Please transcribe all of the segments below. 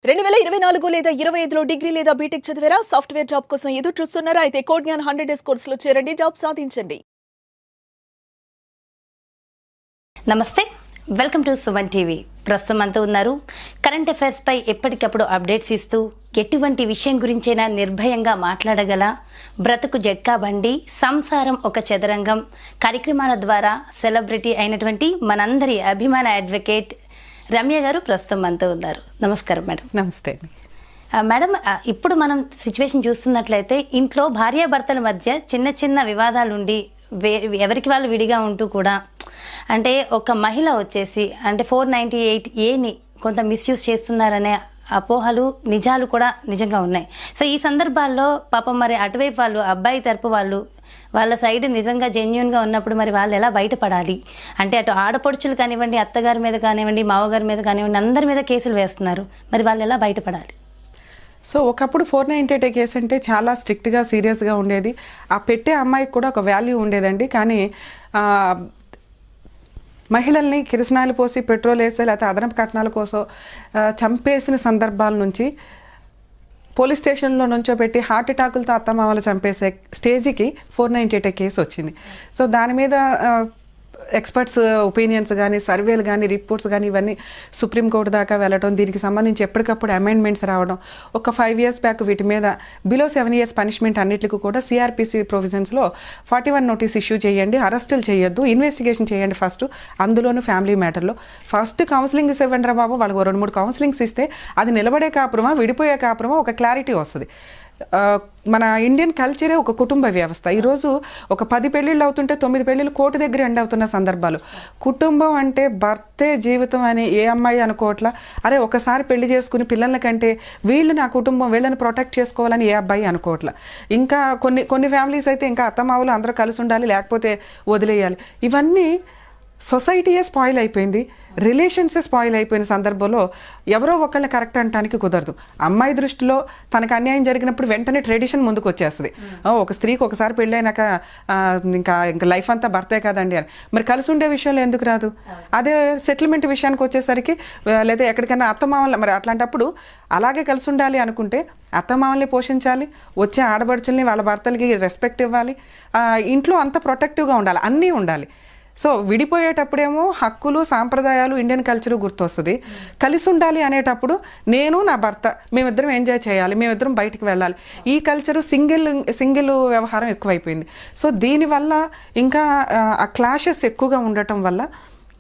2024 లేదా 25లో డిగ్రీ లేదా బీటెక్ చదివారా? సాఫ్ట్‌వేర్ జాబ్ కోసం ఎదురు చూస్తున్నారా? అయితే కోడ్ జ్ఞాన్ 100 డేస్ కోర్సులో చేరండి, జాబ్ సాధించండి. నమస్తే, వెల్కమ్ టు సుమన్ టీవీ. ప్రస్తుతం అంతా ఉన్నారు కరెంట్ అఫైర్స్ పై ఎప్పటికప్పుడు అప్డేట్స్ ఇస్తూ ఎటువంటి విషయం గురించైనా నిర్భయంగా మాట్లాడగల బ్రతుకు జట్కా బండి, సంసారం ఒక చదరంగం కార్యక్రమాల ద్వారా సెలబ్రిటీ అయినటువంటి మనందరి అభిమాన అడ్వకేట్ రమ్య గారు ప్రస్తుతం అంతా ఉన్నారు. నమస్కారం మేడం. నమస్తే మేడం, ఇప్పుడు మనం సిచ్యువేషన్ చూస్తున్నట్లయితే ఇంట్లో భార్యాభర్తల మధ్య చిన్న చిన్న వివాదాలు ఉండి ఎవరికి వాళ్ళు విడిగా ఉంటూ కూడా అంటే ఒక మహిళ వచ్చేసి అంటే 498A కొంత మిస్యూజ్ చేస్తున్నారనే అపోహలు నిజాలు కూడా నిజంగా ఉన్నాయి. సో ఈ సందర్భాల్లో పాపం మరి అటువైపు వాళ్ళు అబ్బాయి తరపు వాళ్ళు వాళ్ళ సైడ్ నిజంగా జెన్యున్గా ఉన్నప్పుడు మరి వాళ్ళు ఎలా బయటపడాలి అంటే అటు ఆడపడుచులు కానివ్వండి, అత్తగారి మీద కానివ్వండి, మావగారి మీద కానివ్వండి, అందరి మీద కేసులు వేస్తున్నారు. మరి వాళ్ళు ఎలా బయటపడాలి? సో ఒకప్పుడు 498 కేసు అంటే చాలా స్ట్రిక్ట్గా సీరియస్గా ఉండేది. ఆ పెట్టే అమ్మాయికి కూడా ఒక వాల్యూ ఉండేదండి. కానీ మహిళల్ని కిరసనాయలు పోసి పెట్రోల్ వేసి లేకపోతే అదనపు కట్నాల కోసం చంపేసిన సందర్భాల నుంచి పోలీస్ స్టేషన్లో నుంచో పెట్టి హార్ట్ అటాకులతో అత్తమామలు చంపేసే స్టేజ్కి 498 కేసు వచ్చింది. సో దాని మీద ఎక్స్పర్ట్స్ ఒపీనియన్స్ కానీ, సర్వేలు కానీ, రిపోర్ట్స్ కానీ ఇవన్నీ సుప్రీంకోర్టు దాకా వెళ్ళడం, దీనికి సంబంధించి ఎప్పటికప్పుడు అమెండ్మెంట్స్ రావడం. ఒక 5 years బ్యాక్ వీటి మీద బిలో 7 years పనిష్మెంట్ అన్నిటికీ కూడా సిఆర్పిసి ప్రొవిజన్స్లో 41 నోటీస్ ఇష్యూ చేయండి, అరెస్టులు చేయొద్దు, ఇన్వెస్టిగేషన్ చేయండి ఫస్ట్, అందులోనూ ఫ్యామిలీ మ్యాటర్లో. ఫస్ట్ కౌన్సిలింగ్స్ ఇవ్వండి రా బాబు, వాళ్ళకి 2-3 కౌన్సిలింగ్స్ ఇస్తే అది నిలబడే కాపురమా విడిపోయే కాపురమా ఒక క్లారిటీ వస్తుంది. మన ఇండియన్ కల్చరే ఒక కుటుంబ వ్యవస్థ. ఈరోజు ఒక 10 పెళ్ళిళ్ళు అవుతుంటే 9 పెళ్ళిళ్ళు కోర్టు దగ్గర ఎండ్ అవుతున్న సందర్భాలు. కుటుంబం అంటే భర్తే జీవితం అని ఏ అమ్మాయి అనుకోవట్లా. అరే ఒకసారి పెళ్లి చేసుకుని పిల్లల కంటే వీళ్ళు నా కుటుంబం, వీళ్ళని ప్రొటెక్ట్ చేసుకోవాలని ఏ అబ్బాయి అనుకోవట్లా. ఇంకా కొన్ని ఫ్యామిలీస్ అయితే ఇంకా అత్తమావులు అందరూ కలిసి ఉండాలి, లేకపోతే వదిలేయాలి. ఇవన్నీ సొసైటీయే స్పాయిల్ అయిపోయింది, రిలేషన్సే స్పాయిల్ అయిపోయిన సందర్భంలో ఎవరో ఒకళ్ళని కరెక్ట్ అనడానికి కుదరదు. అమ్మాయి దృష్టిలో తనకు అన్యాయం జరిగినప్పుడు వెంటనే ట్రెడిషన్ ముందుకు వచ్చేస్తుంది. ఒక స్త్రీకి ఒకసారి పెళ్ళైనాక ఇంకా లైఫ్ అంతా భర్తే కాదండి అని. మరి కలిసి ఉండే విషయంలో ఎందుకు రాదు? అదే సెటిల్మెంట్ విషయానికి వచ్చేసరికి లేదా ఎక్కడికైనా అత్తమామల్ని, మరి అట్లాంటప్పుడు అలాగే కలిసి ఉండాలి అనుకుంటే అత్తమామల్ని పోషించాలి, వచ్చే ఆడబడుచుల్ని వాళ్ళ భర్తలకి రెస్పెక్ట్ ఇవ్వాలి, ఇంట్లో అంత ప్రొటెక్టివ్గా ఉండాలి, అన్నీ ఉండాలి. సో విడిపోయేటప్పుడేమో హక్కులు, సాంప్రదాయాలు, ఇండియన్ కల్చరు గుర్తొస్తుంది. కలిసి ఉండాలి అనేటప్పుడు నేను నా భర్త మేమిద్దరం ఎంజాయ్ చేయాలి, మేమిద్దరం బయటికి వెళ్ళాలి. ఈ కల్చరు సింగిల్ వ్యవహారం ఎక్కువైపోయింది. సో దీనివల్ల ఇంకా ఆ క్లాషెస్ ఎక్కువగా ఉండటం వల్ల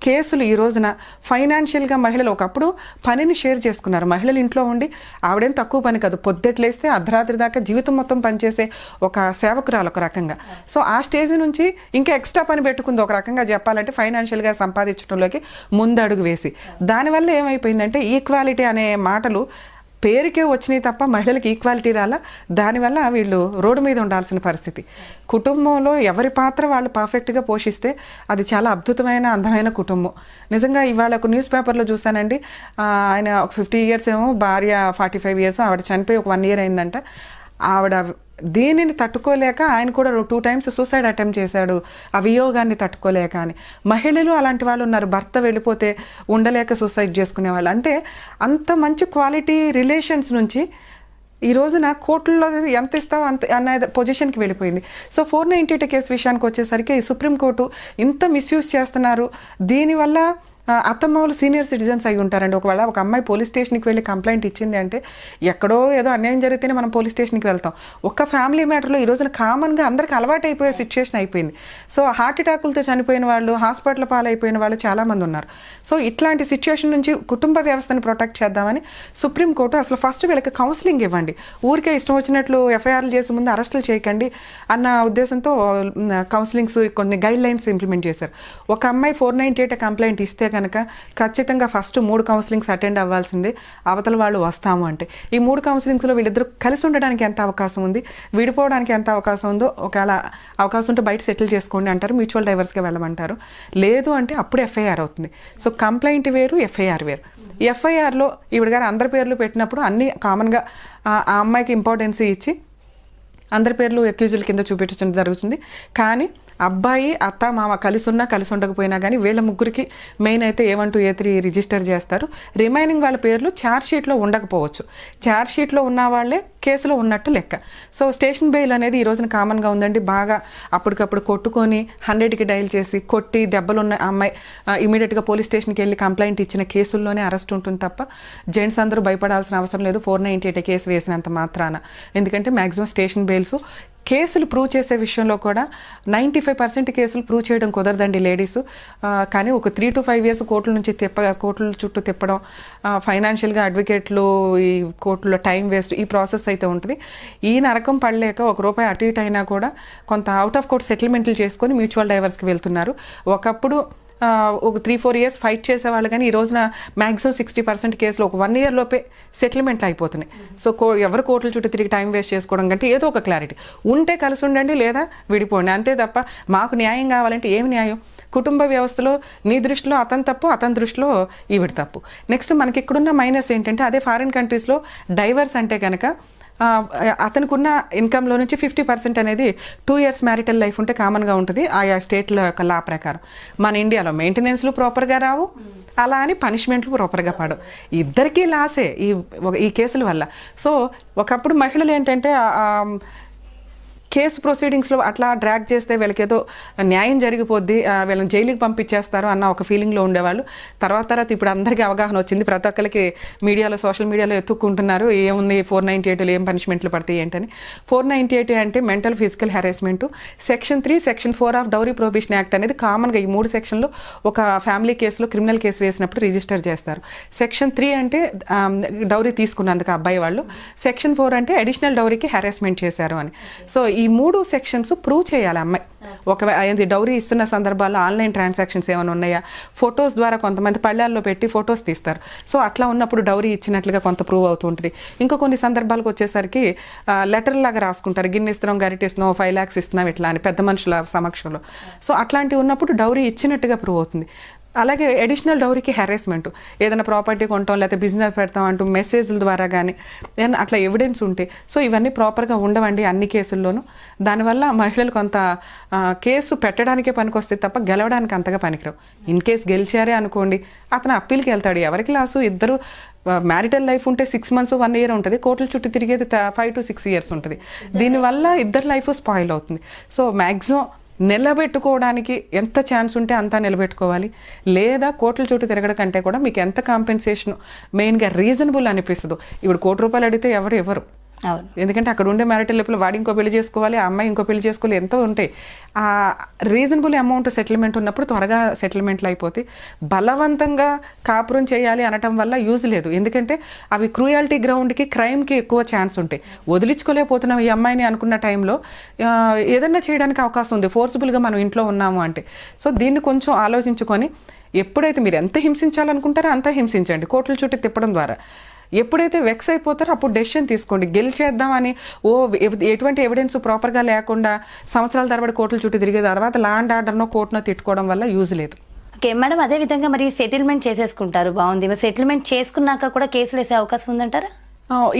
కేసులు ఈ రోజున ఫైనాన్షియల్గా మహిళలు ఒకప్పుడు పనిని షేర్ చేసుకున్నారు. మహిళలు ఇంట్లో ఉండి ఆవిడేం తక్కువ పని కాదు, పొద్దుట్లేస్తే అర్ధరాత్రి దాకా జీవితం మొత్తం పనిచేసే ఒక సేవకురాలు ఒక రకంగా. సో ఆ స్టేజ్ నుంచి ఇంకా ఎక్స్ట్రా పని పెట్టుకుంది ఒక రకంగా చెప్పాలంటే, ఫైనాన్షియల్గా సంపాదించడంలోకి ముందడుగు వేసి. దానివల్ల ఏమైపోయిందంటే ఈక్వాలిటీ అనే మాటలు పేరుకే వచ్చినాయి తప్ప మహిళలకు ఈక్వాలిటీ రాలా. దానివల్ల వీళ్ళు రోడ్డు మీద ఉండాల్సిన పరిస్థితి. కుటుంబంలో ఎవరి పాత్ర వాళ్ళు పర్ఫెక్ట్గా పోషిస్తే అది చాలా అద్భుతమైన అందమైన కుటుంబం. నిజంగా ఇవాళ ఒక న్యూస్ పేపర్లో చూసానండి, ఆయన ఒక 50 years ఏమో, భార్య 45 years, ఆవిడ చనిపోయి ఒక 1 year అయిందంట. ఆవిడ దీనిని తట్టుకోలేక ఆయన కూడా 2 times సూసైడ్ అటెంప్ట్ చేశాడు, ఆ వియోగాన్ని తట్టుకోలేక అని. మహిళలు అలాంటి వాళ్ళు ఉన్నారు, భర్త వెళ్ళిపోతే ఉండలేక సూసైడ్ చేసుకునే వాళ్ళు. అంటే అంత మంచి క్వాలిటీ రిలేషన్స్ నుంచి ఈ రోజున కోర్టుల్లో ఎంత ఇస్తావో అంత అనే పొజిషన్కి వెళ్ళిపోయింది. సో 498 కేసు విషయానికి వచ్చేసరికి సుప్రీంకోర్టు ఇంత మిస్యూజ్ చేస్తున్నారు. దీనివల్ల అత్తమ్మలు సీనియర్ సిటిజన్స్ అయి ఉంటారండి. ఒకవేళ ఒక అమ్మాయి పోలీస్ స్టేషన్కి వెళ్ళి కంప్లైంట్ ఇచ్చింది అంటే ఎక్కడో ఏదో అన్యాయం జరిగితేనే మనం పోలీస్ స్టేషన్కి వెళ్తాం. ఒక ఫ్యామిలీ మ్యాటర్లో ఈ రోజున కామన్గా అందరికి అలవాటు అయిపోయే సిచ్యువేషన్ అయిపోయింది. సో హార్ట్ అటాకులతో చనిపోయిన వాళ్ళు, హాస్పిటల్ పాలైపోయిన వాళ్ళు చాలామంది ఉన్నారు. సో ఇట్లాంటి సిచ్యువేషన్ నుంచి కుటుంబ వ్యవస్థని ప్రొటెక్ట్ చేద్దామని సుప్రీంకోర్టు అసలు ఫస్ట్ వీళ్ళకి కౌన్సిలింగ్ ఇవ్వండి, ఊరికే ఇష్టం వచ్చినట్లు ఎఫ్ఐఆర్లు చేసే ముందు అరెస్టులు చేయకండి అన్న ఉద్దేశంతో కౌన్సిలింగ్స్ కొన్ని గైడ్ లైన్స్ ఇంప్లిమెంట్ చేశారు. ఒక అమ్మాయి 498 కంప్లైంట్ ఇస్తే కనుక ఖచ్చితంగా ఫస్ట్ 3 కౌన్సిలింగ్స్ అటెండ్ అవ్వాల్సిందే, అవతల వాళ్ళు వస్తాము అంటే. ఈ 3 కౌన్సిలింగ్స్లో వీళ్ళిద్దరూ కలిసి ఉండడానికి ఎంత అవకాశం ఉంది, విడిపోవడానికి ఎంత అవకాశం ఉందో, ఒకవేళ అవకాశం ఉంటే బయట సెటిల్ చేసుకోండి అంటారు, మ్యూచువల్ డైవర్స్గా వెళ్ళమంటారు. లేదు అంటే అప్పుడు ఎఫ్ఐఆర్ అవుతుంది. సో కంప్లైంట్ వేరు, ఎఫ్ఐఆర్ వేరు. ఎఫ్ఐఆర్లో ఈవిడ గారు అందరి పేర్లు పెట్టినప్పుడు అన్నీ కామన్గా ఆ అమ్మాయికి ఇంపార్టెన్స్ ఇచ్చి అందరి పేర్లు అక్యూజుల కింద చూపించడం జరుగుతుంది. కానీ అబ్బాయి అత్త మామ కలిసి ఉన్నా కలిసి ఉండకపోయినా కానీ వీళ్ళ ముగ్గురికి మెయిన్ అయితే A1 A3 రిజిస్టర్ చేస్తారు. రిమైనింగ్ వాళ్ళ పేర్లు ఛార్జ్ షీట్లో ఉండకపోవచ్చు. ఛార్జ్ షీట్లో ఉన్న వాళ్ళే కేసులో ఉన్నట్టు లెక్క. సో స్టేషన్ బెయిల్ అనేది ఈ రోజున కామన్గా ఉందండి. బాగా అప్పటికప్పుడు కొట్టుకొని 100కి డైల్ చేసి కొట్టి దెబ్బలున్న అమ్మాయి ఇమీడియట్గా పోలీస్ స్టేషన్కి వెళ్ళి కంప్లైంట్ ఇచ్చిన కేసుల్లోనే అరెస్ట్ ఉంటుంది తప్ప జెంట్స్ అందరూ భయపడాల్సిన అవసరం లేదు 498 కేసు వేసినంత మాత్రాన. ఎందుకంటే మ్యాక్సిమం స్టేషన్ బెయిల్స్ కేసులు ప్రూవ్ చేసే విషయంలో కూడా 95% కేసులు ప్రూవ్ చేయడం కుదరదండి లేడీస్. కానీ ఒక 3 to 5 years కోర్టుల చుట్టూ తిప్పడం, ఫైనాన్షియల్గా అడ్వకేట్లు ఈ కోర్టులో టైం వేస్ట్, ఈ ప్రాసెస్ అయితే ఉంటుంది. ఈ నరకం పడలేక ₹1 అటు ఇటు అయినా కూడా కొంత అవుట్ ఆఫ్ కోర్ట్ సెటిల్మెంట్లు చేసుకొని మ్యూచువల్ డైవర్స్కి వెళ్తున్నారు. ఒకప్పుడు ఒక 3-4 years ఫైట్ చేసేవాళ్ళు, కానీ ఈ రోజున మ్యాక్సిమం 60% కేసులు ఒక 1 year లోపే సెటిల్మెంట్లు అయిపోతున్నాయి. సో ఎవరు కోర్టుల చుట్టూ తిరిగి టైం వేస్ట్ చేసుకోవడం కంటే ఏదో ఒక క్లారిటీ ఉంటే కలిసి ఉండండి, లేదా విడిపోండి, అంతే తప్ప మాకు న్యాయం కావాలంటే ఏమి న్యాయం? కుటుంబ వ్యవస్థలో నీ దృష్టిలో అతని తప్పు, అతని దృష్టిలో ఈవిడ తప్పు. నెక్స్ట్ మనకి ఇక్కడున్న మైనస్ ఏంటంటే అదే ఫారిన్ కంట్రీస్లో డైవర్స్ అంటే కనుక అతనుకున్న ఇన్కంలో నుంచి 50% అనేది 2 years మ్యారిటల్ లైఫ్ ఉంటే కామన్గా ఉంటుంది ఆయా స్టేట్ల యొక్క లా ప్రకారం. మన ఇండియాలో మెయింటెనెన్స్లు ప్రాపర్గా రావు, అలా అని పనిష్మెంట్లు ప్రాపర్గా పడవు. ఇద్దరికీ లాసే ఈ కేసుల వల్ల. సో ఒకప్పుడు మహిళలు ఏంటంటే కేసు ప్రొసీడింగ్స్లో అట్లా డ్రాగ్ చేస్తే వీళ్ళకి ఏదో న్యాయం జరిగిపోద్ది, వీళ్ళని జైలుకి పంపించేస్తారు అన్న ఒక ఫీలింగ్లో ఉండేవాళ్ళు. తర్వాత ఇప్పుడు అందరికీ అవగాహన వచ్చింది. ప్రతి ఒక్కరికి మీడియాలో, సోషల్ మీడియాలో ఎత్తుక్కుంటున్నారు ఏముంది 498 ఏం పనిష్మెంట్లు పడతాయి ఏంటని. 498 అంటే mental physical harassment. Section 3, section 4 of dowry prohibition act అనేది కామన్గా ఈ 3 సెక్షన్లు ఒక ఫ్యామిలీ కేసులో క్రిమినల్ కేసు వేసినప్పుడు రిజిస్టర్ చేస్తారు. సెక్షన్ 3 అంటే డౌరీ తీసుకున్నందుకు అబ్బాయి వాళ్ళు, సెక్షన్ 4 అంటే అడిషనల్ డౌరీకి హెరాస్మెంట్ చేశారు అని. సో ఈ 3 సెక్షన్స్ ప్రూవ్ చేయాలి అమ్మాయి. ఒకవేళ డౌరీ ఇస్తున్న సందర్భాల్లో ఆన్లైన్ ట్రాన్సాక్షన్స్ ఏమైనా ఉన్నాయా, ఫొటోస్ ద్వారా కొంతమంది పళ్ళాల్లో పెట్టి ఫొటోస్ తీస్తారు. సో అట్లా ఉన్నప్పుడు డౌరీ ఇచ్చినట్లుగా కొంత ప్రూవ్ అవుతూ ఉంటుంది. ఇంకా కొన్ని సందర్భాలకు వచ్చేసరికి లెటర్ లాగా రాసుకుంటారు, గిన్నె ఇస్తున్నాం, గరిటిస్తున్నాం, 5 lakhs ఇస్తున్నాం ఇట్లా అని పెద్ద మనుషుల సమక్షంలో. సో అట్లాంటివి ఉన్నప్పుడు డౌరీ ఇచ్చినట్టుగా ప్రూవ్ అవుతుంది. అలాగే అడిషనల్ డౌరీకి హెరాస్మెంట్, ఏదైనా ప్రాపర్టీ కొంటాం లేకపోతే బిజినెస్ పెడతాం అంటూ మెసేజ్ల ద్వారా కానీ అట్లా ఎవిడెన్స్ ఉంటే, సో ఇవన్నీ ప్రాపర్గా ఉండవండి అన్ని కేసుల్లోనూ. దానివల్ల మహిళలు కొంత కేసు పెట్టడానికే పనికొస్తే తప్ప గెలవడానికి అంతగా పనికిరావు. ఇన్ కేస్ గెలిచారే అనుకోండి, అతను అప్పీల్కి వెళ్తాడు. ఎవరికి లాసు? ఇద్దరు మ్యారిటల్ లైఫ్ ఉంటే 6 months 1 year ఉంటుంది, కోర్టుల చుట్టూ తిరిగేది 5 to 6 years ఉంటుంది. దీనివల్ల ఇద్దరు లైఫ్ స్పాయిల్ అవుతుంది. సో మ్యాక్సిమం నిలబెట్టుకోవడానికి ఎంత ఛాన్స్ ఉంటే అంతా నిలబెట్టుకోవాలి, లేదా కోట్ల చుట్టూ తిరగడం కంటే కూడా మీకు ఎంత కాంపెన్సేషన్ మెయిన్గా రీజనబుల్ అనిపిస్తుందో. ఇప్పుడు ₹1 అడిగితే ఎవరు ఎందుకంటే అక్కడ ఉండే మ్యారిటల్ లైఫ్లో వాడు ఇంకో పెళ్లి చేసుకోవాలి, ఆ అమ్మాయి ఇంకో పెళ్లి చేసుకోవాలి, ఎంతో ఉంటాయి. ఆ రీజనబుల్ అమౌంట్ సెటిల్మెంట్ ఉన్నప్పుడు త్వరగా సెటిల్మెంట్లు అయిపోతాయి. బలవంతంగా కాపురం చేయాలి అనటం వల్ల యూజ్ లేదు. ఎందుకంటే అవి క్రూయాలిటీ గ్రౌండ్కి, క్రైమ్కి ఎక్కువ ఛాన్స్ ఉంటాయి. వదిలించుకోలేకపోతున్నాం ఈ అమ్మాయిని అనుకున్న టైంలో ఏదన్నా చేయడానికి అవకాశం ఉంది, ఫోర్సిబుల్గా మనం ఇంట్లో ఉన్నాము అంటే. సో దీన్ని కొంచెం ఆలోచించుకొని ఎప్పుడైతే మీరు ఎంత హింసించాలనుకుంటారో అంతా హింసించండి కోర్టుల చుట్టూ తిప్పడం ద్వారా. ఎప్పుడైతే వెక్స్ అయిపోతారో అప్పుడు డెసిషన్ తీసుకోండి. గెలిచేద్దామని ఎటువంటి ఎవిడెన్స్ ప్రాపర్గా లేకుండా సంవత్సరాల తరబడి కోర్టుల చుట్టూ తిరిగే తర్వాత లా అండ్ ఆర్డర్నో కోర్టునో తిట్టుకోవడం వల్ల యూజ్ లేదు. ఓకే మేడం, అదే విధంగా మరి సెటిల్మెంట్ చేసేసుకుంటారు, బాగుంది. మరి సెటిల్మెంట్ చేసుకున్నాక కూడా కేసులు వేసే అవకాశం ఉందంటారా?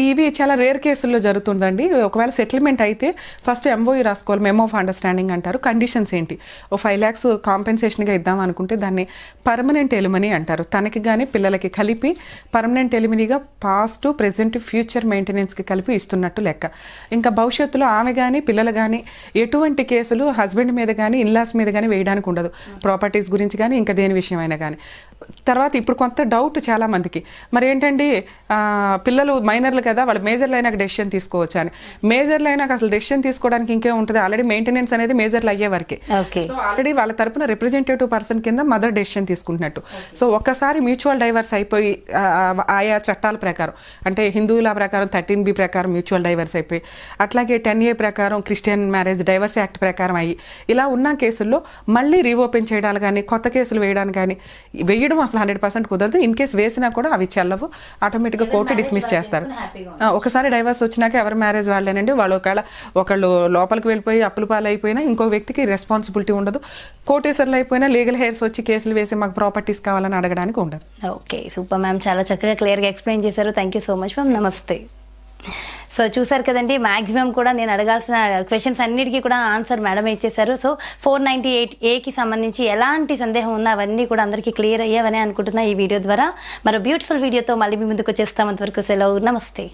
ఇవి చాలా రేర్ కేసుల్లో జరుగుతుందండి. ఒకవేళ సెటిల్మెంట్ అయితే ఫస్ట్ MOU రాసుకోవాలి, మెమో ఆఫ్ అండర్స్టాండింగ్ అంటారు. కండిషన్స్ ఏంటి? 5 lakhs కాంపెన్సేషన్గా ఇద్దాం అనుకుంటే దాన్ని పర్మనెంట్ ఎలిమనీ అంటారు. తనకి కానీ పిల్లలకి కలిపి పర్మనెంట్ ఎలిమనీగా పాస్ట్, ప్రెజెంట్, ఫ్యూచర్ మెయింటెనెన్స్కి కలిపి ఇస్తున్నట్టు లెక్క. ఇంకా భవిష్యత్తులో ఆమె కానీ పిల్లలు కానీ ఎటువంటి కేసులు హస్బెండ్ మీద కానీ ఇన్లాస్ మీద కానీ వేయడానికి ఉండదు, ప్రాపర్టీస్ గురించి కానీ ఇంకా దేని విషయమైనా కానీ. తర్వాత ఇప్పుడు కొంత డౌట్ చాలా మందికి, మరి ఏంటండి పిల్లలు మైనర్లు కదా, వాళ్ళు మేజర్లు అయినాక డెసిషన్ తీసుకోవచ్చు అని. మేజర్లు అయినాక అసలు డెసిషన్ తీసుకోవడానికి ఇంకే ఉంటుంది, ఆల్రెడీ మెయింటెనెన్స్ అనేది మేజర్లు అయ్యే వరకే. సో ఆల్రెడీ వాళ్ళ తరపున రిప్రజెంటేటివ్ పర్సన్ కింద మదర్ డెసిషన్ తీసుకుంటున్నట్టు. సో ఒక్కసారి మ్యూచువల్ డైవర్స్ అయిపోయి ఆయా చట్టాల ప్రకారం, అంటే హిందువుల ప్రకారం 13B ప్రకారం మ్యూచువల్ డైవర్స్ అయిపోయి, అట్లాగే 10A ప్రకారం క్రిస్టియన్ మ్యారేజ్ డైవర్స్ యాక్ట్ ప్రకారం అయ్యి, ఇలా ఉన్న కేసుల్లో మళ్ళీ రీఓపెన్ చేయడాలు కానీ కొత్త కేసులు వేయడానికి కానీ వేయడం అసలు 100% కుదరదు. ఇన్ కేసు వేసినా కూడా అవి చెల్లవు, ఆటోమేటిక్గా కోర్టు డిస్మిస్ చేస్తారు. ఒకసారి డైవర్స్ వచ్చినాక ఎవరి మ్యారేజ్ వాళ్ళేనండి, వాళ్ళు ఒకళ్ళు లోపలికి వెళ్ళిపోయి అప్పుల పాలు అయిపోయినా ఇంకో వ్యక్తికి రెస్పాన్సిబిలిటీ ఉండదు. కోర్టేసర్లు అయిపోయినా లీగల్ హెయిర్స్ వచ్చి కేసులు వేసి మాకు ప్రాపర్టీస్ కావాలని అడగడానికి ఉండదు. ఓకే, సూపర్ మ్యామ్, చాలా చక్కగా క్లియర్గా ఎక్స్ప్లెయిన్ చేశారు. Thank you so much ma'am. నమస్తే. సో చూసారు కదండి, మ్యాక్సిమం కూడా నేను అడగాల్సిన క్వశ్చన్స్ అన్నిటికీ కూడా ఆన్సర్ మేడమే ఇచ్చేశారు. సో 498A సంబంధించి ఎలాంటి సందేహం ఉన్నా అవన్నీ కూడా అందరికీ క్లియర్ అయ్యావని అనుకుంటున్నా ఈ వీడియో ద్వారా. మరో బ్యూటిఫుల్ వీడియోతో మళ్ళీ మీ ముందుకు వచ్చేస్తాం. అంతవరకు సెలవు, నమస్తే.